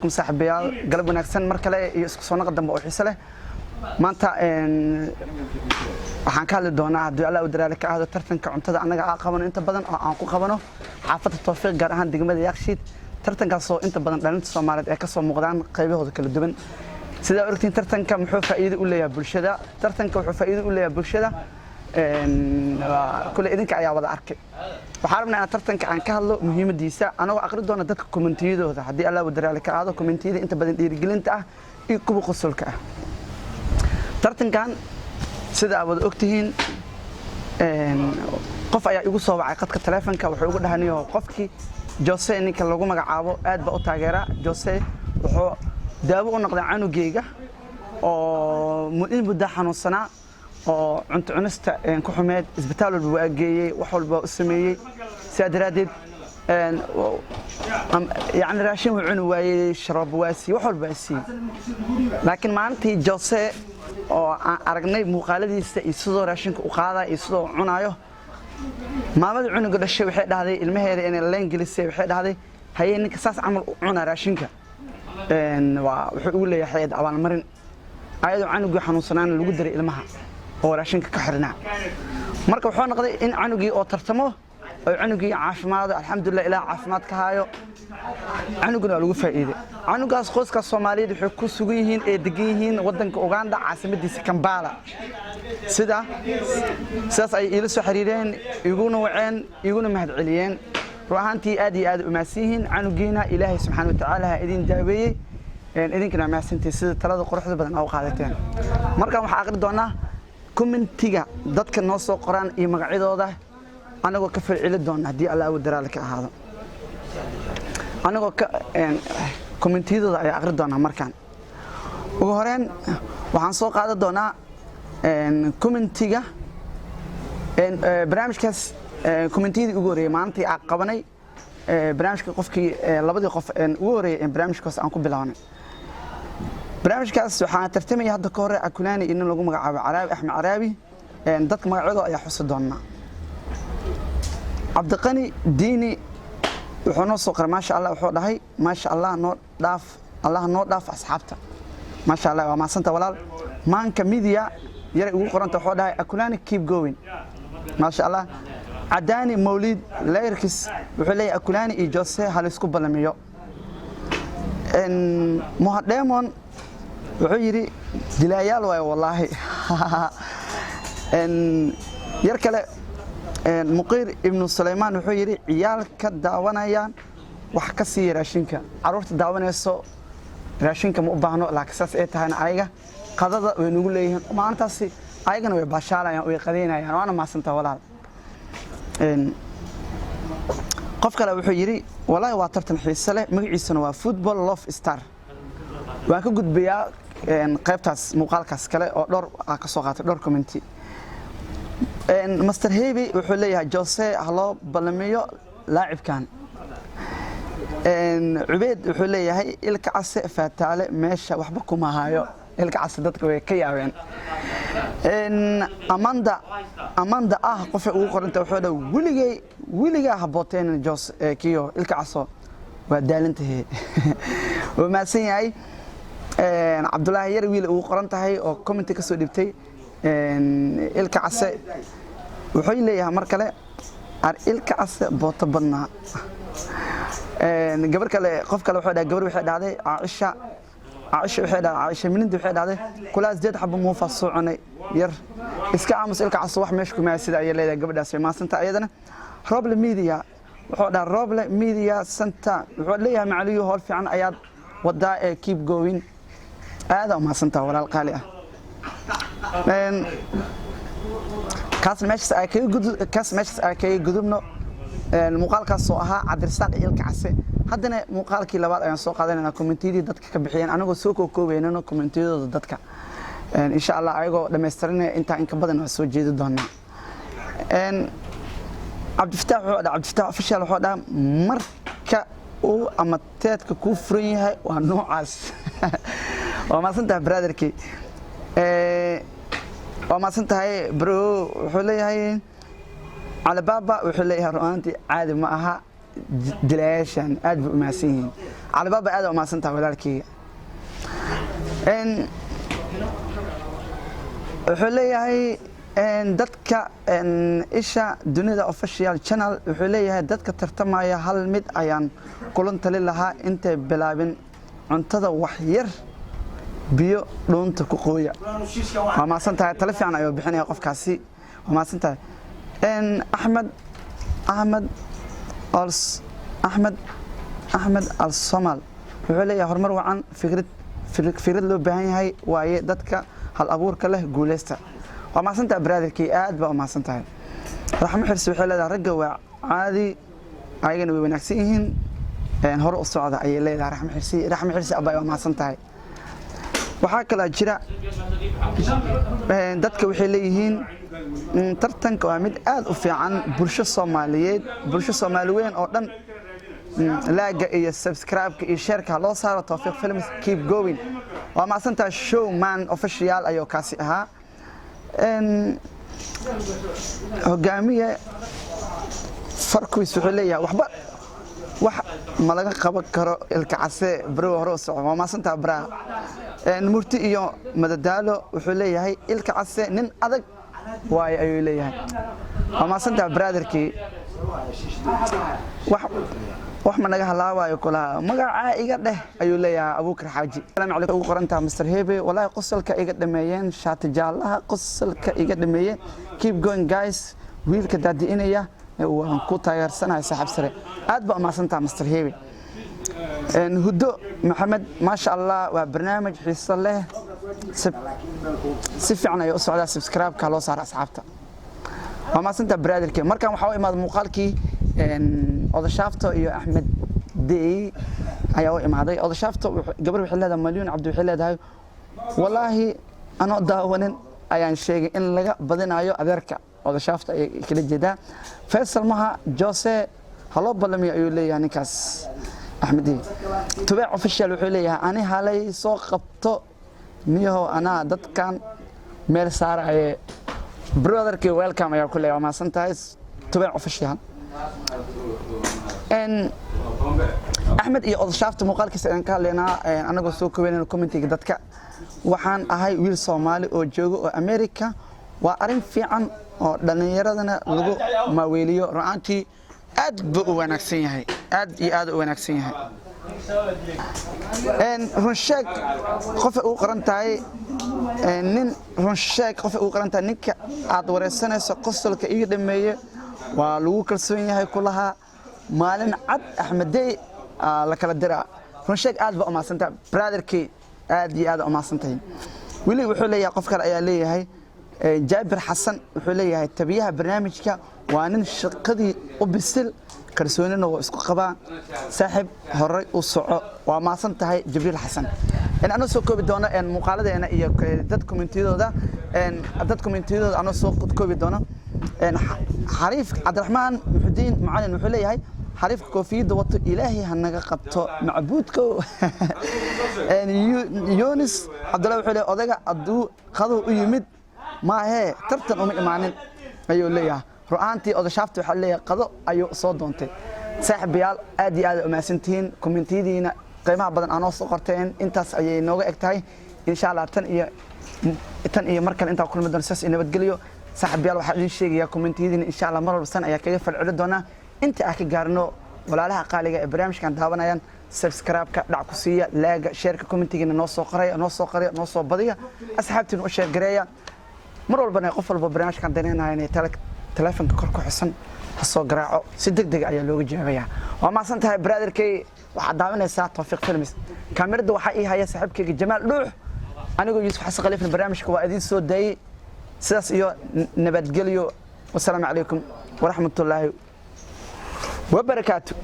صاحبيال قلب wanaagsan mar kale iyo isku soo naqad dambe oo xiiso leh maanta waxaan ka hadli doonaa haddii Allah u daraale ka ahdo tartanka cuntada anaga aan qabano inta badan oo aan ku qabano xaafadda Tawfiiq gaar ahaan degmada Yaaqshiid tartankaas oo inta badan dhalinta Soomaaliyeed ay ka soo muuqdaan qaybahooda kala duwan sida oragtiin tartanka muxuu faa'iido u leeyahay bulshada tartanka wuxuu faa'iido u leeyahay bulshada kule idinka ayaa wada arkay waxaan rabnaa in tartanka aan ka hadlo muhiimadiisa anagoo aqri doona dadka commentiyadooda haddii Allah u daraale ka aado commentiyada inta badan dhiirigelinta ah iyo kuwa qosolka ah tartankan sida aad wada ogtihiin qof ayaa igu soo wacay qadka taleefanka wuxuu ugu dhahanayo qofkii Jose ninka lagu magacaabo aad ba u taageera Jose wuxuu daawo u noqday canugeyga oo muddo xanuunsanaa oo cunto cunista ku xumeed isbitaal walba waa geeyay wax walba u sameeyay saadaradeed يعني راشين وعن واي شرب واسي وحول باسي لكن ما أنتي جلسة أو أرجعني مقالدة يسوع راشين وقاعدة يسوع عنايه ما بدي عنو قد الشيء وحيد هذا المهر إن الإنجليزي وحيد هذا هي إنك أساس عمل عنا راشينك إن وحقول لي حيد أول مرن أيضا عنو جو حنوصنان الوجدر إلمها هو راشينك كحرنا مركب حنا قضي إن عنو جي أو ترتمه عنقي عافماد الحمد لله إلى عافماد كهايو عنقنا لو فائدة عنقاس خوس كالصوماليين وحكوا سويهين إدقيهين ودنك أوغندا عاصمة دي كامبالا سدا ساس أي إلسو حريرين يقولون وعين يقولون مهد عليين روحانتي آدي أماسيهين عنقينا إلهي سبحانه وتعالى إذن داوية إذن كنا ماسنتي سدا ثلاثة قروح بدن أو قادتين مركب وحاقر دونا كومنتيجا ضدك النص قرآن يمقعدوا ده أنا أقول كفر علدون هدي الله ودرا لك هذا أنا أقول كومنتي ذا أقرأ دونا مركان وهرين وحنسوق هذا دونا كومنتيجا برامج كاس كومنتي يقولي ما أنتي عقبني برامج كقفكي لبدي قف يقولي برامج كاس أنكم بلاني برامج كاس وحنا ترتمي هذا كورة أكلاني إنه لقوا مع عربي أحمد عربي ضد ما عضو يا حس دونا عبد القني ديني وحنا سوقر ما شاء الله وحول هاي ما شاء الله نور داف الله نور داف أصحابته ما شاء الله وما سنت ولا ما إنك ميديا يرى وقرنت وحول هاي أكلاني keep going ما شاء الله عداني مولد لا يركز وحولي أكلاني إيجاسه هالسكوب بالمية إن مهدمون وحيري دلايال والله إن يركل مقير ابن سليمان وحيري عيال كداونayaan wax ka sii raashinka caruurta daawanayso raashinka ma u baahno laakiin ay tahay ayaga qadada way nagu leeyihiin maantaasi ayagana way baashaalayaan way qadeynayaan waana maasanta walaal qof kale wuxuu yiri wallahi waa tartan xiiso leh magaciisana waa football love star waan ka gudbiyaa qaybtaas muuqaalkaas kale oo dhowr ka soo qaatay dhowr commenti مستر هيبي وحوليها جوسي هلو بلميو لاعب كان عبيد وحوليها هي إلك عسى فتالي ماشى وحبكم هايو إلك عسى دتك ويكياوين أماندا قفي وقرنت وحوله وليجي هبطين جوس كيو إلك عسى ودالنت هي وما سيني عبد الله يروي وقرنت هاي أو كومنتي كسو دبتي ilka case wuxuu leeyahay mar kale ilka case boota badnaa gabar kale qof kale wuxuu dhahay gabar waxay dhahday Aisha waxay dhahday Aisha minid waxay dhahday kulaas jeed xabo muu faasooconay yar iska aamus ilka case wax meesha kuma sida ay leedahay gabadhaas ma santa ayadana Roble Media wuxuu dhahay Roble Media Center wuxuu leeyahay macaliyo hool fiican ayaad wadaa keep going aad ma santa walaal qaali ah كاس ماشس أكيد قدومنا المقال كاس صوها عدرسات إلك عسى هذا مقال كي لبعض يعني سوق هذا أنا كومنتيدي ضدك كبحيان أنا قصوك وكوبين أنا كومنتيدي ضدك إن شاء الله أيقو لما يسترنا أنت إنك بدنا نسوي جديد دونا عبد الفتاح فشل هذا مركا أو أمتات كوفريها ونوعس وما سنت برادر كي وما سنتهاي برو وحوليها على بابا وحوليها روانتي عادي معها dilaashan aad buu umahadsan yihiin cali baaba aad u mahadsan tahay walaalkayga wuxuu leeyahay dadka isha dunida official channel wuxuu leeyahay dadka tartamaya hal mid ayaan kulan tali lahaa intay bilaabin cuntada wax yar biyo dhuunta ku qooya waa maasan tahay talo fiican ayuu bixinaya qofkaasi waa maasan tahay Ahmed al Somal wuxuu leeyahay horumar wacan fikrad loo baahan yahay waaye dadka hal abuurka leh guuleysta waa maasan tahay brotherkii aad baa maasan tahay raxmo xirsi waxay leedahay ragga waa caadi ayagana way wanaagsan yihiin hore u socda ayay leedahay raxmo xirsi abay waa maasan tahay waxaa kala jira dadka waxay leeyihiin tartanka waa mid aad u fiican bulsho Soomaaliyeed oo dhan laaga iyo subscribe-ka iyo share-ka loo saaro Tawfiiq Films keep going waa maasanta showman official ayo kaasi ahaa hogaamiye farkuis wuxuu leeyahay wax ma laga qaban karo ilka case baro hore socod waa maasanta bra murti iyo madadaalo wuxuu leeyahay ilka case nin adag waay ayuu leeyahay waa maasanta brotherkii wax ma naga halaawayo kula magaca iga dheh ayuu leeyahay Abuukar Xaaji salaam alaykum ugu qorantaa Mr Hebe wallahi qosolka iga dhameeyeen shaati jaalaha qosolka iga dhameeyeen keep going guys wiilka daadiinaya waan ku taageersanahay saaxiib sare aad ba maasantaa Mr Hebe hudo maxamed ma sha Allah waa barnaamij xiiso leh si fiican ay u socdaa subscribe-ka loo saaro asxaabta waa maasantaa brotherkii markaan waxa u imaad muuqaalkii odashaafto iyo Ahmed Dey ayaa u imaaday odashaafto gabar waxay leedahay Maliyun Cabdi waxay leedahay wallahi ana daawanin ayaan sheegay in laga badinayo adeerka odashaafto ay kala jeedaa Faisal Maha Jose halo balamiyo ayuu leeyahay ninkaas Ahmed Dey Tubaac official wuxuu leeyahay ani halay soo qabto niyo ana dadkan meel saaraye brotherkii welcome ayaa ku leeyahay ma santahay Tubaac official Ahmed iyo odashaafta muuqaalkiisa aan ka hadlaynaa anagoo soo koobanayna commentiga dadka waxaan ahay wiil Soomaali oo jooga oo America waa arin fiican oo dhalinyaradana lagu maaweeliyo ru'aantii aad buu u wanaagsan yahay aad u wanaagsan yahay runsheeg qof uu qoran tahay nin runsheeg qof uu qoran tahay ninka aad wareysanayso qosolka iga dhameeyay waa lagu kalsoon yahay kulaha maalin cad Ahmed Dey la kala dira runsheeg aad ba u maasantaa brotherkii aad u maasantahay wili wuxuu leeyahay qof kale ayaa leeyahay Jaabir Xasan wuxuu leeyahay tabiyaha barnaamijka waa nin shaqadii u bisil kalsoonina oo isku qaba saaxiib hore u soco waa maasantahay Jibriil Xasan أنا سوكوبي دونا إن مقالة أنا إياه دت كومنتيدو ده إن دت كومنتيدو أنا سوكوبي دونا إن حريف عبد الرحمن محدين معنا المحلي هاي حريف كوفي دوت إلهي هنجا قبته معبودكو إن يونس عبد الله محلي أضيق أدو خذوا يمد ما هي ترتن معنا أيوة ليه رؤانتي أو شافت حليه قضاء أيوة صادونتي ساحب بيال أدي ما سنتين كومنتيدينا قيمة بدن أنا صقرتين أنت أي نوع إكتاي إن شاء الله تن إيه مركل أنت كل مدن ساس إنه بتقوليو ساحب بيال واحد شيء يا كومنتيدين إن شاء الله مرة بالسنة يا كيف العددنا أنت أكيد جارنو ولا لها قالي إبراهيم كان تهاونا ين سبسكرايب كدعكسية لاج شارك كومنتيجين نص قرية نص بدية أصحابتي نوشر قرية مرة البنا قفل ببرنامج كان ديننا يعني تلفون كركو حسن حصو قراعو سدق على لوجو جابيا وما سنتها برادر كي waxaa daawanaysaa Tawfiiq Films kaamirada waxa ii haya saaxiibkayga Jamaal Dhuux anigu Yuusuf Xasan Khaliif barnaamijka waa idin soo daayay sidaas iyo nabadgelyo wassalaamu calaykum waraxmatullaahi wa barakaatuh